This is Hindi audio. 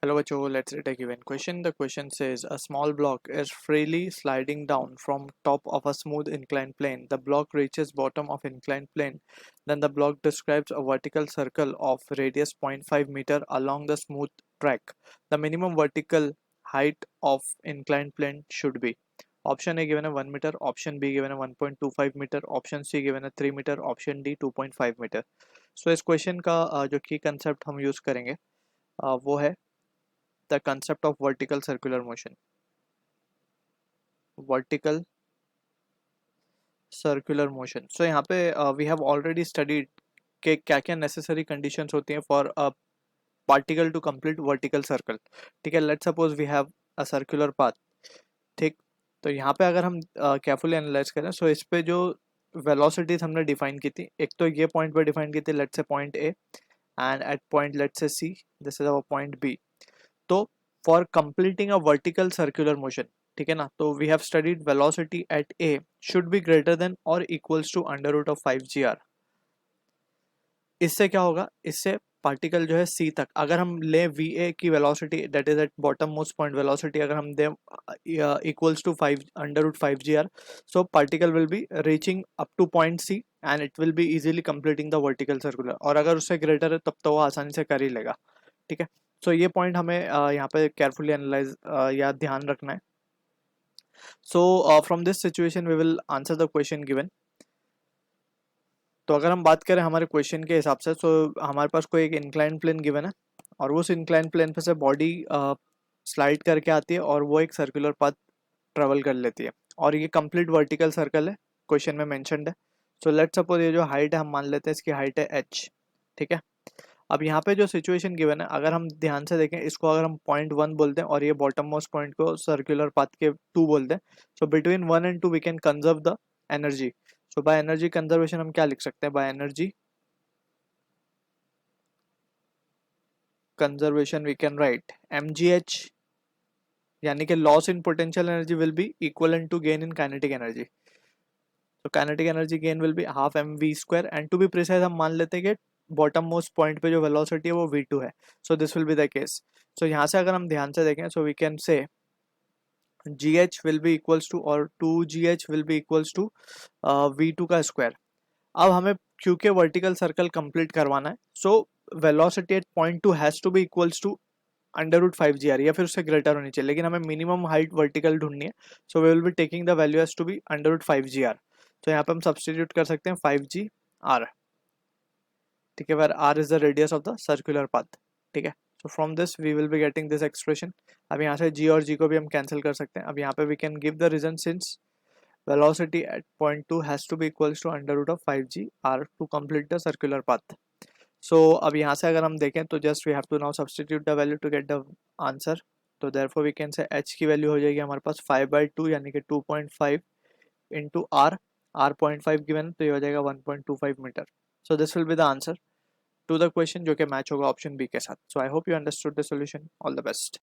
Hello बच्चों, let's read a given question. The question says a small block is freely sliding down from top of a smooth inclined plane. The block reaches bottom of inclined plane. Then the block describes a vertical circle of radius 0.5 meter along the smooth track. The minimum vertical height of inclined plane should be. Option A given a 1 meter, option B given a 1.25 meter, option C given a 3 meter, option D 2.5 meter. So इस क्वेश्चन का जो की कंसेप्ट हम यूज करेंगे वो है the concept of vertical circular motion. Vertical circular motion. So यहाँ पे we have already studied कि क्या क्या necessary conditions होती हैं for a particle to complete vertical circle. ठीक है, let's suppose we have a circular path. ठीक, तो यहाँ पे अगर हम carefully analyze करें, so इस पे जो velocities हमने define की थी, एक तो ये point पे define की थी, let's say point A, and at point let's say C, this is our point B. तो for completing a vertical circular motion, ठीक है ना, तो we have studied velocity at A should be greater than और equals to under root of 5 g r। इससे क्या होगा, इससे पार्टिकल जो है सी तक अगर हम ले वी ए की velocity that is at bottom most point velocity अगर हम दे equals to 5 under root 5 g r, so particle will be reaching up to point C and it will be easily completing the vertical circular. और अगर उससे ग्रेटर है तब तो वो आसानी से कर ही लेगा। ठीक है, सो ये पॉइंट हमें यहाँ पे केयरफुली एनालाइज या ध्यान रखना है। So from this situation we will answer the question given. तो अगर हम बात करें हमारे क्वेश्चन के हिसाब से, तो हमारे पास कोई एक इंक्लाइन प्लेन गिवन है और उस इंक्लाइन प्लेन पे से बॉडी स्लाइड करके आती है और वो एक सर्कुलर पाथ ट्रेवल कर लेती है और ये कंप्लीट वर्टिकल सर्कल है, क्वेश्चन में मेंशन्ड है। सो लेट्स सपोज ये जो हाइट है हम मान लेते हैं इसकी हाइट है h। ठीक है, अब यहाँ पे जो सिचुएशन गिवन है अगर हम ध्यान से देखें, इसको अगर हम पॉइंट 1 बोलते हैं और ये बॉटम मोस्ट पॉइंट को सर्कुलर पाथ के 2 बोलते हैं, so between 1 and 2 we can conserve the energy. So by energy conservation हम क्या लिख सकते हैं, by energy conservation we can write mgh, यानी कि loss in potential energy will be equal to gain in kinetic energy. तो kinetic energy gain will be half mv² and to be precise हम मान लेते हैं कि बॉटम मोस्ट पॉइंट पे जो वेलोसिटी है वो v2 है। So this will be the case. So यहाँ से अगर हम ध्यान से देखें, so we can say gh will be equals to और 2gh will be equals to v2 का स्क्वायर। अब हमें क्योंकि वर्टिकल सर्कल कंप्लीट करवाना है, so velocity at point 2 has to be equals to under root 5 g r या फिर उससे ग्रेटर होनी चाहिए, लेकिन हमें मिनिमम हाइट वर्टिकल ढूंढनी है। So we will be taking the value has to be under root 5 g r। तो यहाँ पे हम सब्सटीट्यूट कर सकते हैं 5 g r। ठीक है, where r is the radius of the circular path. ठीक है, so from this we will be getting this expression. अब यहाँ से g और g को भी हम कैंसिल कर सकते हैं। अब यहाँ पे we can give the reason since velocity at point 2 has to be equals to under root of 5 g r to complete the circular path. So अब यहाँ से अगर हम देखें तो just we have to now substitute the value to get the answer. तो therefore we can say h की वैल्यू हो जाएगी हमारे पास 5/2 यानी कि 2.5 into r, r 0.5 गिवन तो ये हो जाएगा 1.25 metre. So this will be the answer to the question जो कि मैच होगा ऑप्शन बी के साथ। So I hope you understood the solution. All the best.